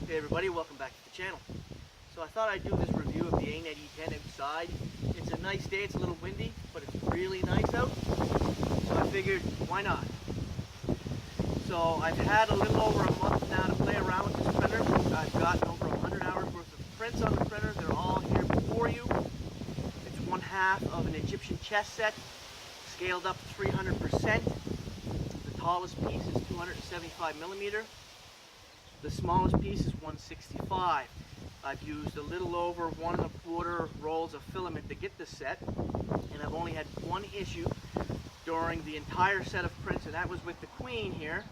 Hey everybody, welcome back to the channel. So I thought I'd do this review of the Anet E10 outside. It's a nice day, it's a little windy, but it's really nice out. So I figured, why not? So I've had a little over a month now to play around with this printer. I've gotten over 100 hours worth of prints on the printer. They're all here before you. It's one half of an Egyptian chess set, scaled up 300%. The tallest piece is 275 millimeter. The smallest piece is 165. I've used a little over 1 1/4 rolls of filament to get this set, and I've only had one issue during the entire set of prints, and that was with the Queen here.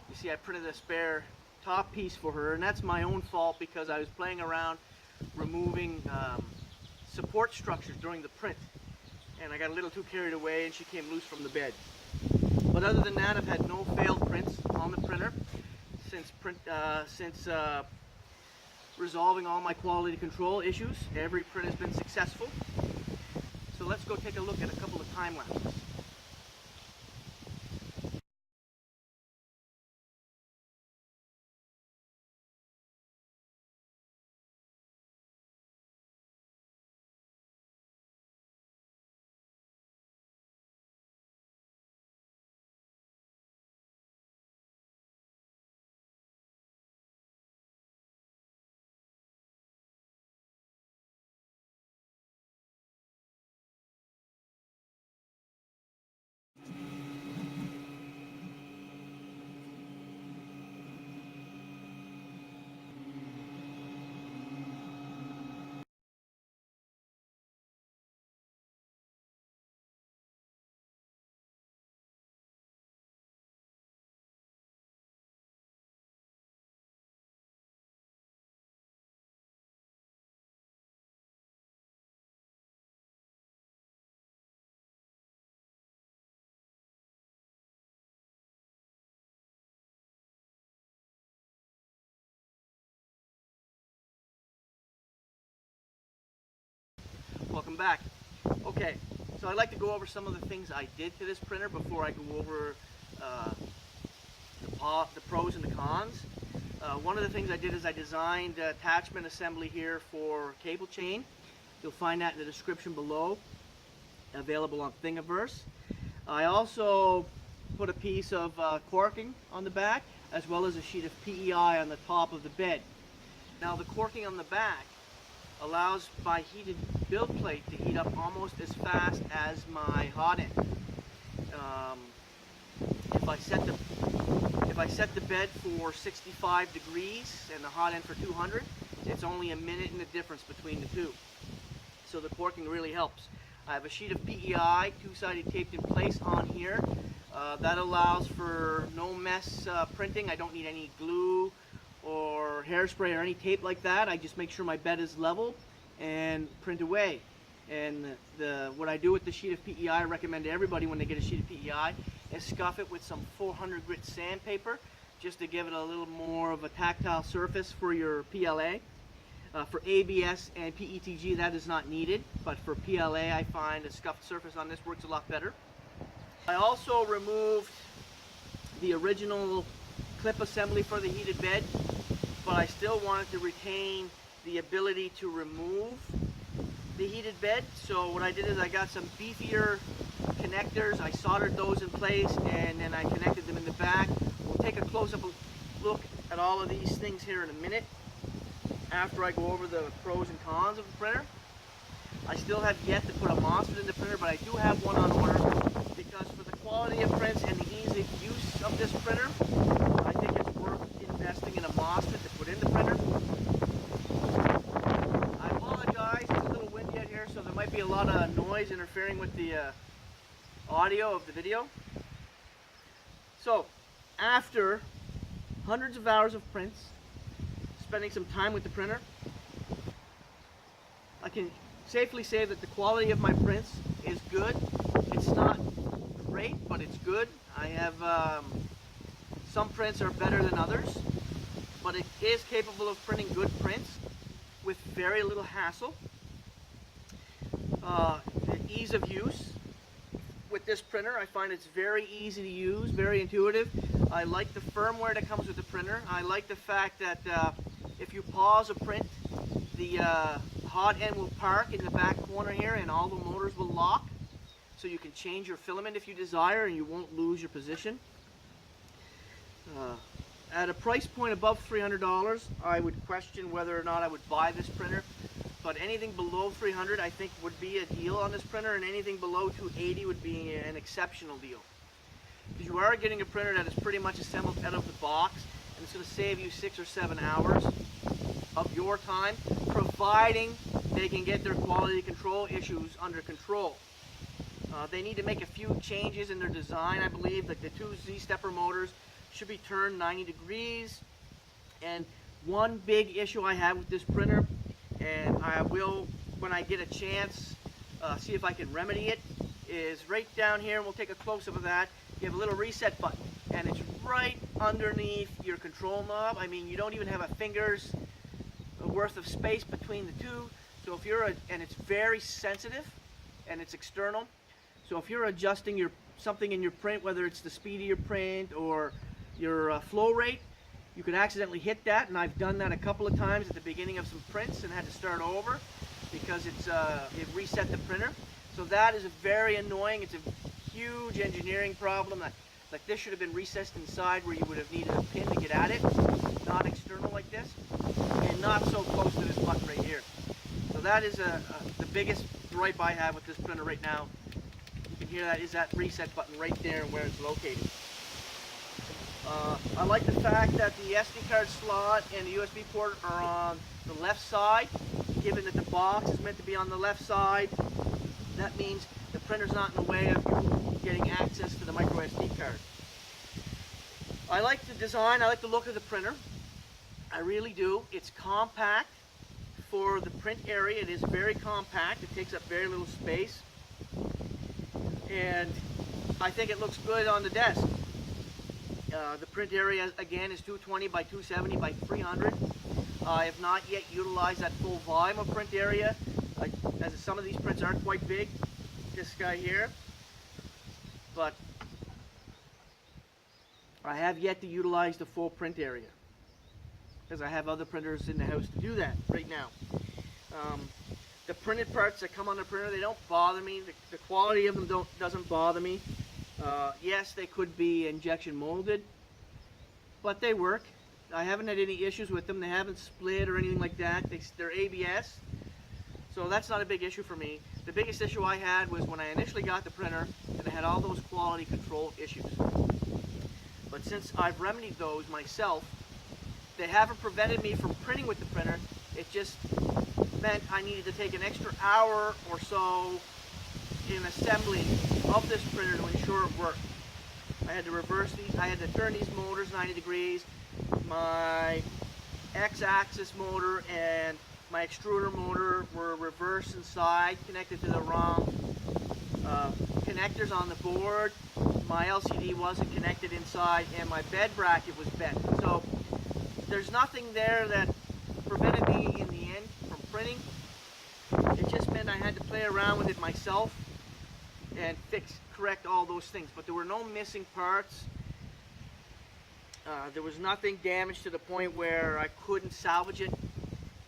You see, I printed a spare top piece for her, and that's my own fault because I was playing around removing support structures during the print, and I got a little too carried away and she came loose from the bed. But other than that, I've had no failed prints on the printer since resolving all my quality control issues. Every print has been successful. So let's go take a look at a couple of time lapses. Welcome back. Okay, so I'd like to go over some of the things I did to this printer before I go over the pros and the cons. One of the things I did is I designed attachment assembly here for cable chain. You'll find that in the description below, available on Thingiverse. I also put a piece of corking on the back, as well as a sheet of PEI on the top of the bed. Now the corking on the back allows my heated build plate to heat up almost as fast as my hot end. If I set the bed for 65 degrees and the hot end for 200, it's only a minute in the difference between the two. So the corking really helps. I have a sheet of PEI, two-sided taped in place on here. That allows for no mess printing. I don't need any glue or hairspray or any tape like that. I just make sure my bed is level and print away. And what I do with the sheet of PEI, I recommend to everybody when they get a sheet of PEI, is scuff it with some 400 grit sandpaper just to give it a little more of a tactile surface for your PLA. For ABS and PETG, that is not needed, but for PLA, I find a scuffed surface on this works a lot better. I also removed the original clip assembly for the heated bed, but I still wanted to retain the ability to remove the heated bed. So what I did is I got some beefier connectors, I soldered those in place, and then I connected them in the back. We'll take a close-up look at all of these things here in a minute after I go over the pros and cons of the printer. I still have yet to put a Mosfet in the printer, but I do have one on order because for the quality of prints and the ease of use of this printer, I think it's worth investing in a Mosfet to put in the printer. I apologize, it's a little windy out here, so there might be a lot of noise interfering with the audio of the video. So, after hundreds of hours of prints, spending some time with the printer, I can safely say that the quality of my prints is good. It's not great, but it's good. I have some prints are better than others, but it is capable of printing good prints with very little hassle. The ease of use with this printer, I find it's very easy to use, very intuitive. I like the firmware that comes with the printer. I like the fact that if you pause a print, the hot end will park in the back corner here and all the motors will lock. So you can change your filament if you desire and you won't lose your position. At a price point above $300, I would question whether or not I would buy this printer. But anything below $300 I think would be a deal on this printer, and anything below $280 would be an exceptional deal. Because you are getting a printer that is pretty much assembled out of the box, and it's going to save you 6 or 7 hours of your time, providing they can get their quality control issues under control. They need to make a few changes in their design, I believe. Like the 2 Z-stepper motors should be turned 90 degrees. And one big issue I have with this printer, and I will, when I get a chance, see if I can remedy it, is right down here, and we'll take a close-up of that. You have a little reset button, and it's right underneath your control knob. I mean, you don't even have a finger's worth of space between the two. So if you're, and it's very sensitive, and it's external. So if you're adjusting something in your print, whether it's the speed of your print or your flow rate, you could accidentally hit that, and I've done that a couple of times at the beginning of some prints and had to start over because it reset the printer. So that is very annoying. It's a huge engineering problem. Like this should have been recessed inside where you would have needed a pin to get at it, not external like this, and not so close to this button right here. So that is the biggest gripe I have with this printer right now. You can hear that is that reset button right there and where it's located. I like the fact that the SD card slot and the USB port are on the left side. Given that the box is meant to be on the left side, that means the printer's not in the way of you getting access to the micro SD card. I like the design, I like the look of the printer. I really do. It's compact for the print area. It is very compact. It takes up very little space. And I think it looks good on the desk. The print area, again, is 220 by 270 by 300. I have not yet utilized that full volume of print area, as some of these prints are quite big, this guy here. But I have yet to utilize the full print area, because I have other printers in the house to do that right now. The printed parts that come on the printer, they don't bother me. The quality of them doesn't bother me. Yes, they could be injection molded, but they work. I haven't had any issues with them. They haven't split or anything like that. They're ABS, so that's not a big issue for me. The biggest issue I had was when I initially got the printer and I had all those quality control issues. But since I've remedied those myself, they haven't prevented me from printing with the printer. It just meant I needed to take an extra hour or so in assembly of this printer to ensure it worked. I had to reverse these, I had to turn these motors 90 degrees. My X-axis motor and my extruder motor were reversed inside, connected to the wrong connectors on the board. My LCD wasn't connected inside, and my bed bracket was bent. So there's nothing there that prevented me in the end from printing. It just meant I had to play around with it myself and correct all those things. But there were no missing parts. There was nothing damaged to the point where I couldn't salvage it.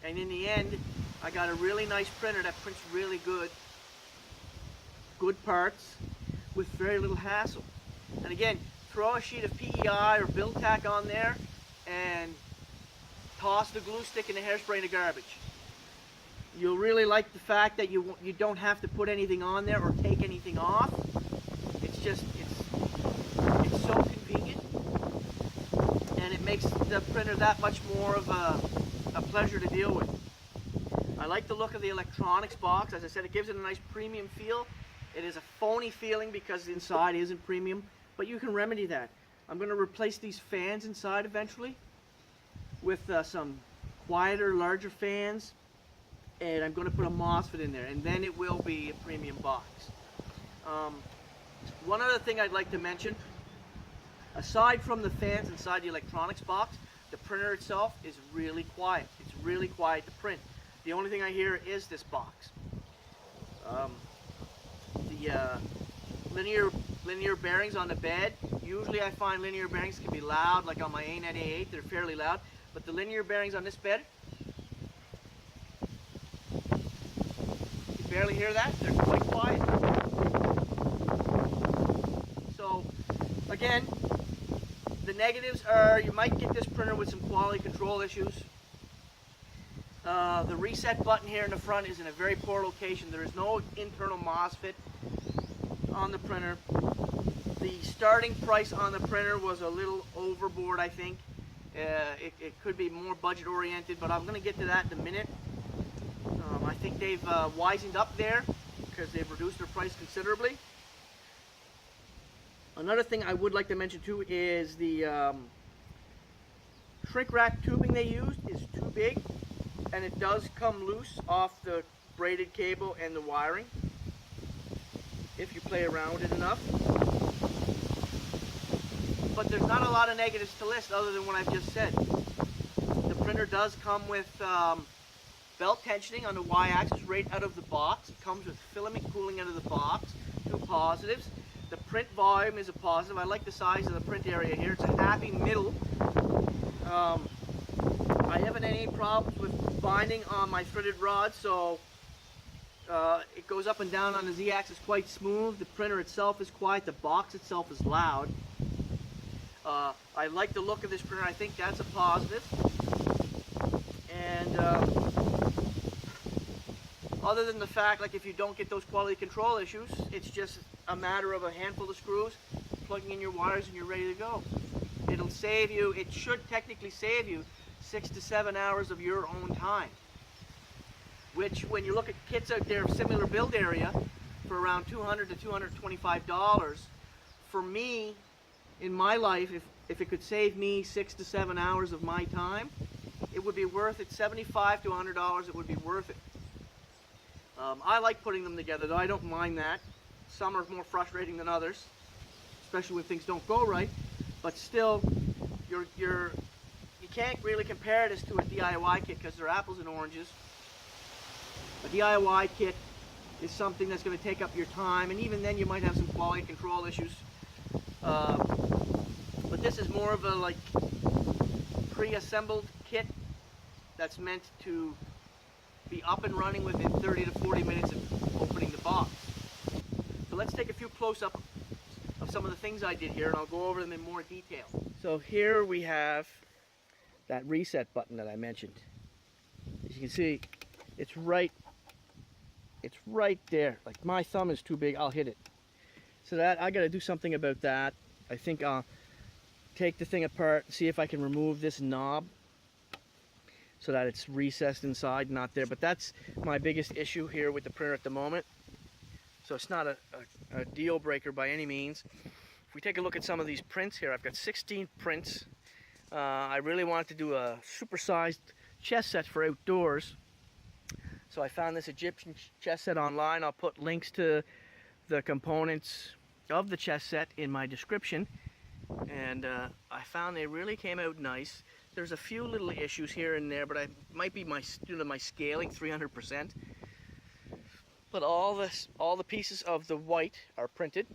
And in the end, I got a really nice printer that prints really good parts with very little hassle. And again, throw a sheet of PEI or build tack on there and toss the glue stick and the hairspray in the garbage. You'll really like the fact that you don't have to put anything on there or take anything off. It's so convenient, and it makes the printer that much more of a pleasure to deal with. I like the look of the electronics box. As I said, it gives it a nice premium feel. It is a phony feeling because the inside isn't premium, but you can remedy that. I'm going to replace these fans inside eventually with some quieter, larger fans, and I'm going to put a Mosfet in there, and then it will be a premium box. One other thing I'd like to mention, aside from the fans inside the electronics box, the printer itself is really quiet. It's really quiet to print. The only thing I hear is this box. The linear bearings on the bed, usually I find linear bearings can be loud, like on my Anet E10, they're fairly loud, but the linear bearings on this bed. You barely hear that. They're quite quiet. So again, the negatives are you might get this printer with some quality control issues. The reset button here in the front is in a very poor location. There is no internal MOSFET on the printer. The starting price on the printer was a little overboard, I think. It could be more budget oriented, but I'm going to get to that in a minute. I think they've wisened up there because they've reduced their price considerably. Another thing I would like to mention too is the shrink wrap tubing they used is too big, and it does come loose off the braided cable and the wiring if you play around with it enough. But there's not a lot of negatives to list other than what I've just said. The printer does come with belt tensioning on the y-axis right out of the box. It comes with filament cooling out of the box. Two positives. The print volume is a positive. I like the size of the print area here. It's a happy middle. I haven't had any problems with binding on my threaded rod, so it goes up and down on the z-axis quite smooth. The printer itself is quiet. The box itself is loud. I like the look of this printer. I think that's a positive. And other than the fact, like if you don't get those quality control issues, it's just a matter of a handful of screws, plugging in your wires, and you're ready to go. It'll save you, it should technically save you 6 to 7 hours of your own time. Which, when you look at kits out there of similar build area for around $200 to $225, for me, in my life, if it could save me 6 to 7 hours of my time, it would be worth it. $75 to $100, it would be worth it. I like putting them together, though. I don't mind that. Some are more frustrating than others, especially when things don't go right. But still, you can't really compare this to a DIY kit because they're apples and oranges. A DIY kit is something that's going to take up your time, and even then you might have some quality control issues. But this is more of a like pre-assembled kit that's meant to be up and running within 30 to 40 minutes of opening the box. So let's take a few close-ups of some of the things I did here, and I'll go over them in more detail. So here we have that reset button that I mentioned. As you can see, it's right there. Like, my thumb is too big, I'll hit it. So that I got to do something about that. I think I'll take the thing apart and see if I can remove this knob so that it's recessed inside, not there. But that's my biggest issue here with the printer at the moment. So it's not a deal breaker by any means. If we take a look at some of these prints here, I've got 16 prints. I really wanted to do a supersized chess set for outdoors. So I found this Egyptian chess set online. I'll put links to the components of the chess set in my description. And I found they really came out nice. There's a few little issues here and there, but it might be due to my scaling, 300%. But all the pieces of the white are printed,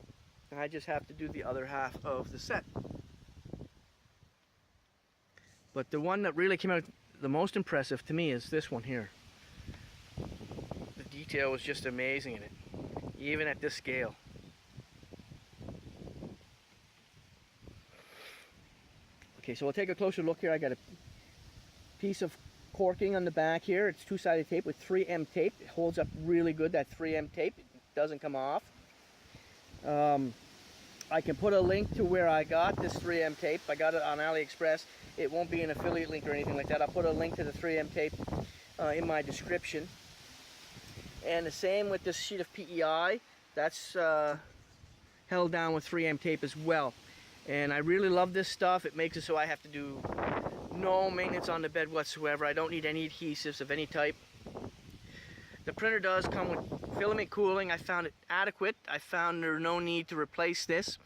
and I just have to do the other half of the set. But the one that really came out the most impressive to me is this one here. The detail was just amazing in it, even at this scale. Okay, so we'll take a closer look here. I got a piece of corking on the back here. It's two-sided tape with 3M tape. It holds up really good, that 3M tape. It doesn't come off. I can put a link to where I got this 3M tape. I got it on AliExpress. It won't be an affiliate link or anything like that. I'll put a link to the 3M tape in my description. And the same with this sheet of PEI. That's held down with 3M tape as well. And I really love this stuff. It makes it so I have to do no maintenance on the bed whatsoever. I don't need any adhesives of any type. The printer does come with filament cooling. I found it adequate. I found there's no need to replace this.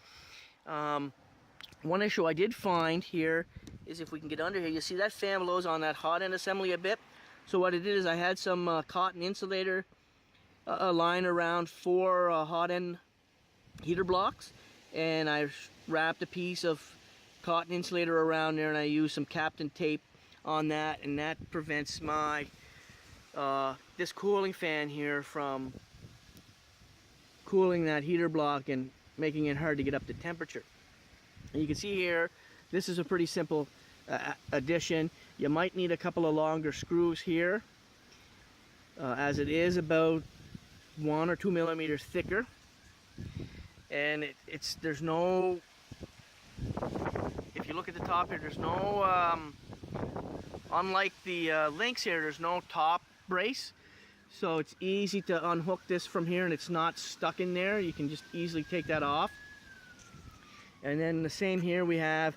One issue I did find here is if we can get under here, you see that fan blows on that hot end assembly a bit. So what I did is I had some cotton insulator lying around 4 hot end heater blocks, and I wrapped a piece of cotton insulator around there, and I used some Captain tape on that, and that prevents my this cooling fan here from cooling that heater block and making it hard to get up to temperature. And you can see here, this is a pretty simple addition. You might need a couple of longer screws here, as it is about 1 or 2 millimeters thicker, and there's no, if you look at the top here, there's no unlike the links here, there's no top brace, so it's easy to unhook this from here and it's not stuck in there. You can just easily take that off. And then the same here, we have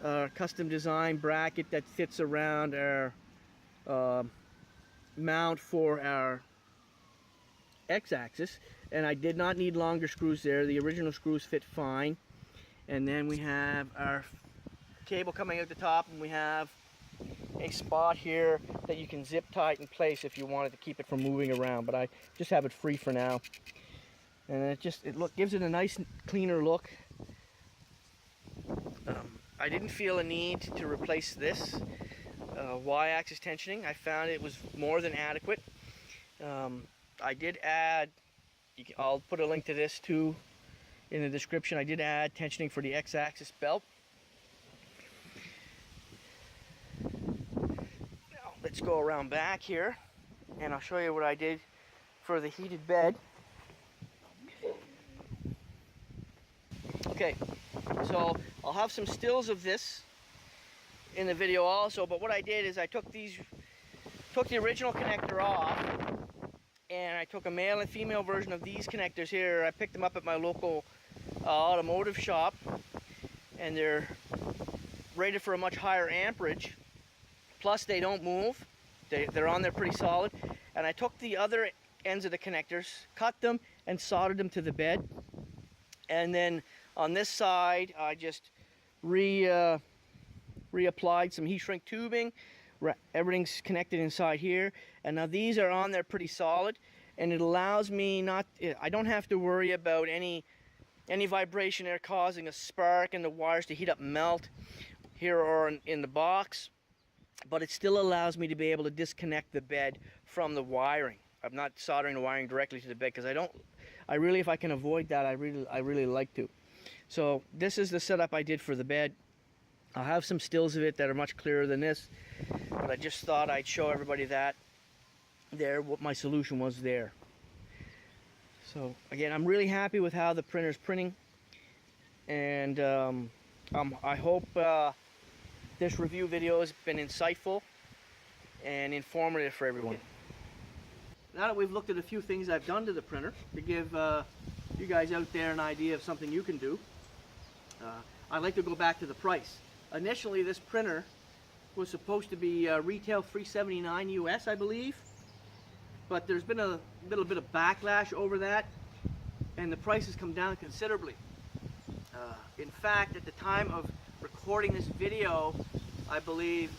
a custom design bracket that fits around our mount for our X-axis, and I did not need longer screws there. The original screws fit fine. And then we have our cable coming out the top, and we have a spot here that you can zip tie it in place if you wanted to keep it from moving around, but I just have it free for now. And gives it a nice cleaner look. I didn't feel a need to replace this Y-axis tensioning. I found it was more than adequate. I did add, I'll put a link to this too in the description. I did add tensioning for the X-axis belt. Now let's go around back here and I'll show you what I did for the heated bed. Okay, so I'll have some stills of this in the video also, but what I did is I took the original connector off, and I took a male and female version of these connectors here. I picked them up at my local automotive shop, and they're rated for a much higher amperage, plus they don't move. They're on there pretty solid. And I took the other ends of the connectors, cut them, and soldered them to the bed. And then on this side, I just reapplied some heat shrink tubing. Everything's connected inside here, and now these are on there pretty solid, and it allows me I don't have to worry about any vibration there causing a spark and the wires to heat up and melt here or in the box, but it still allows me to be able to disconnect the bed from the wiring. I'm not soldering the wiring directly to the bed because I really, if I can avoid that, I really like to. So this is the setup I did for the bed. I'll have some stills of it that are much clearer than this, but I just thought I'd show everybody what my solution was there. So again, I'm really happy with how the printer's printing, and I hope this review video has been insightful and informative for everyone. Now that we've looked at a few things I've done to the printer to give you guys out there an idea of something you can do, I'd like to go back to the price. Initially, this printer was supposed to be retail $379 US, I believe, but there's been a little bit of backlash over that, and the price has come down considerably. In fact, at the time of recording this video, I believe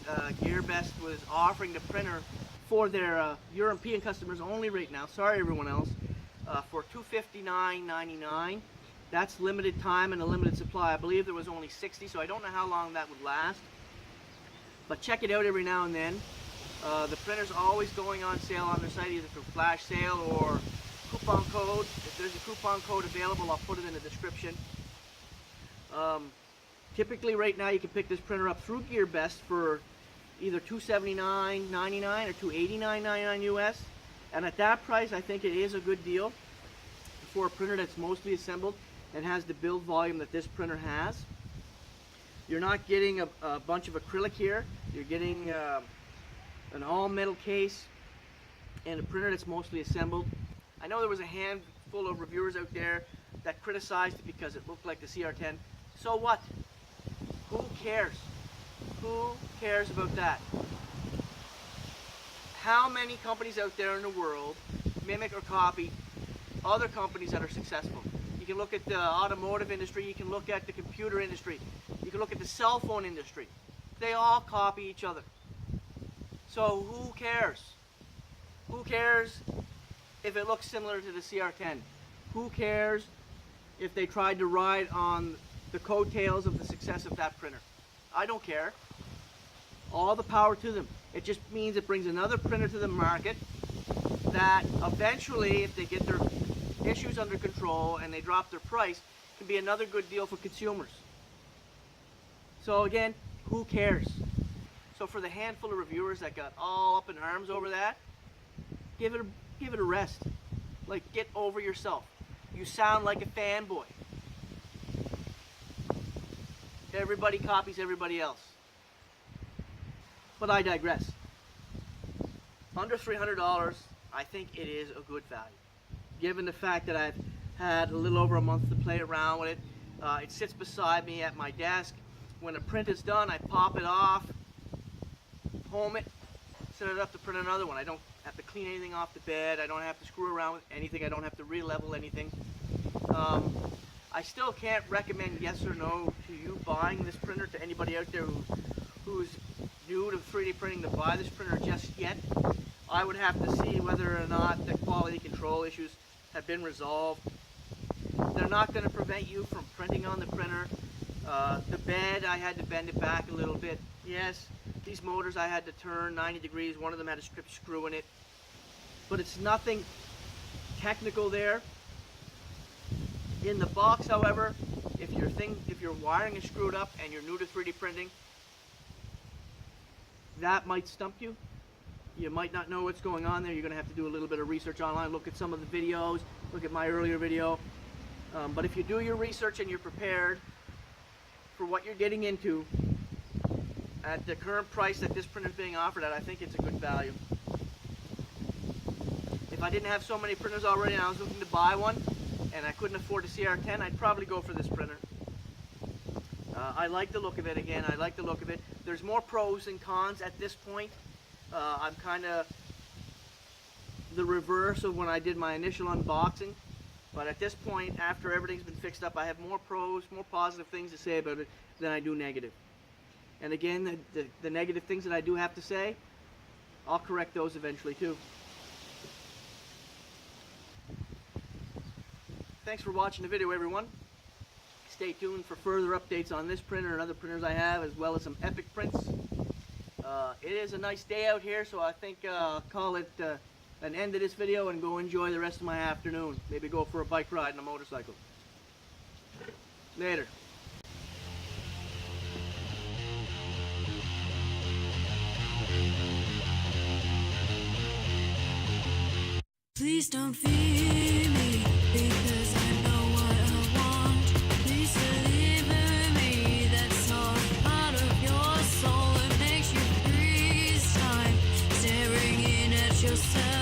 Gearbest was offering the printer for their European customers only right now, sorry everyone else, for $259.99. That's limited time and a limited supply. I believe there was only 60, so I don't know how long that would last. But check it out every now and then. The printer's always going on sale on their site, either through flash sale or coupon code. If there's a coupon code available, I'll put it in the description. Typically right now you can pick this printer up through Gearbest for either $279.99 or $289.99 US. And at that price, I think it is a good deal for a printer that's mostly assembled and has the build volume that this printer has. You're not getting a bunch of acrylic here. You're getting an all metal case and a printer that's mostly assembled. I know there was a handful of reviewers out there that criticized it because it looked like the CR10. So what? Who cares? Who cares about that? How many companies out there in the world mimic or copy other companies that are successful? You can look at the automotive industry, you can look at the computer industry, you can look at the cell phone industry. They all copy each other. So who cares? Who cares if it looks similar to the CR10? Who cares if they tried to ride on the coattails of the success of that printer? I don't care. All the power to them. It just means it brings another printer to the market that eventually, if they get their issues under control and they drop their price, can be another good deal for consumers. So again, who cares? So for the handful of reviewers that got all up in arms over that, give it a rest. Like, get over yourself. You sound like a fanboy. Everybody copies everybody else. But I digress. Under $300, I think it is a good value. Given the fact that I've had a little over a month to play around with it. It sits beside me at my desk. When a print is done, I pop it off, home it, set it up to print another one. I don't have to clean anything off the bed. I don't have to screw around with anything. I don't have to re-level anything. I still can't recommend yes or no to you buying this printer, to anybody out there who's new to 3D printing, to buy this printer just yet. I would have to see whether or not the quality control issues have been resolved. They're not going to prevent you from printing on the printer. The bed, I had to bend it back a little bit. Yes, these motors I had to turn 90 degrees. One of them had a strip screw in it. But it's nothing technical there. In the box, however, if your wiring is screwed up and you're new to 3D printing, that might stump you. You might not know what's going on there. You're going to have to do a little bit of research online, look at some of the videos, look at my earlier video. But if you do your research and you're prepared for what you're getting into, at the current price that this printer is being offered at, I think it's a good value. If I didn't have so many printers already and I was looking to buy one, and I couldn't afford a CR10, I'd probably go for this printer. I like the look of it. Again, I like the look of it. There's more pros than cons at this point. I'm kind of the reverse of when I did my initial unboxing. But at this point, after everything's been fixed up, I have more pros, more positive things to say about it than I do negative. And again, the negative things that I do have to say, I'll correct those eventually too. Thanks for watching the video, everyone. Stay tuned for further updates on this printer and other printers I have, as well as some epic prints. It is a nice day out here, so I think I'll call it an end to this video and go enjoy the rest of my afternoon. Maybe go for a bike ride and a motorcycle. Later. Please don't fear me, because I know what I want. Please deliver me that soft part of your soul that makes you freeze time, staring in at yourself.